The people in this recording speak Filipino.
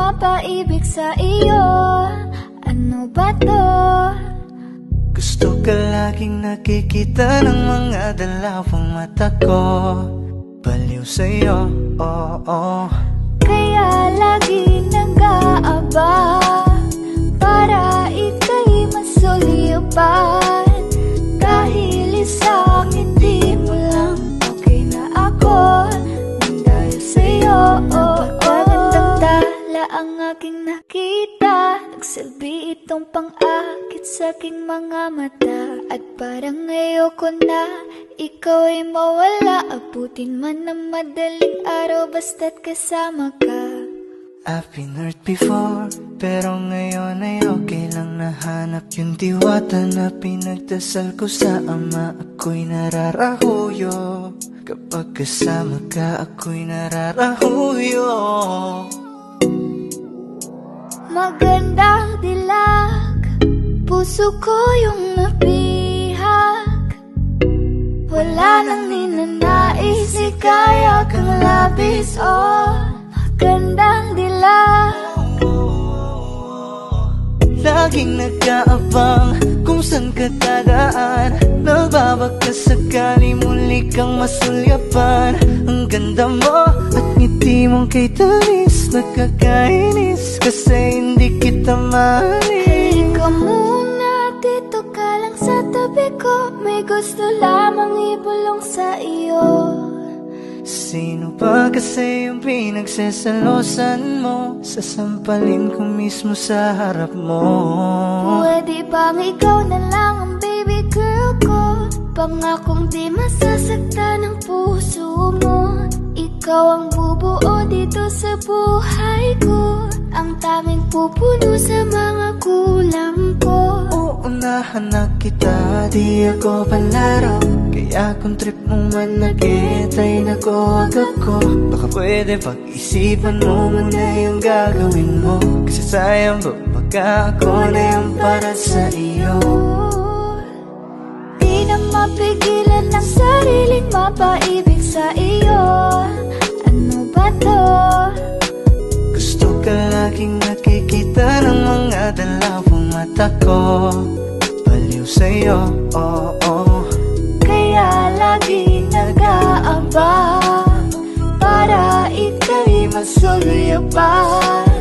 mapaibig sa iyo. Ano ba to? Gusto ka laging nakikita ng mga dalawang mata ko. Baliw sa'yo, oo. Kaya lagi nag-aaba para ika'y masulyapan. Dahil isang ngiti mo lang, okay na ako nang dahil sa'yo. Napakagandang tala ang aking nakita. Nagsilbi itong pang-akit sa aking mga mata. At parang ayoko na ikaw ay mawala. Abutin man ng madaling araw basta't kasama ka. I've been hurt before, pero ngayon ay okay lang. Nahanap yung diwata na pinagdasal ko sa Ama. Ako'y nararahuyo, kapag kasama ka ako'y nararahuyo. Magandang dilag, puso ko yung nabihag. Wala nang ninanais, ikaya kang labis. Oh, magandang dilag. Laging nag-aabang kung saan ka dadaan. Nagbabaka sakali muli kang masulyapan. Ang ganda mo at ngiti mong kay tamis. Nakakainis kasi hindi kita mahalin. Halika muna, dito ka lang sa tabi ko. May gusto lamang ibulong sa iyo. Sino ba kasi yung pinagsasalosan mo? Sasampalin ko mismo sa harap mo. Pwede bang ikaw na lang ang baby girl ko? Pangakong di masasaktan ang puso mo. Ikaw ang bubuo dito sa buhay ko. Ang tanging pupuno sa mga kulang ko. Uunahan na kita, di ako palaro. Kaya kung trip mo man nag-get ay nakuwag ako. Baka pwede pag-isipan mo muna yung gagawin mo. Kasi sayang ba baka ako na yung para sa iyo. Di na mapigilan ng sariling mapaibig sa iyo. Ano ba to? Gusto ka laging nakikita ng mga dalawang mata ko. Baliw sa'yo, oo. Kaya lagi nag-aaba para ika'y masulyapan.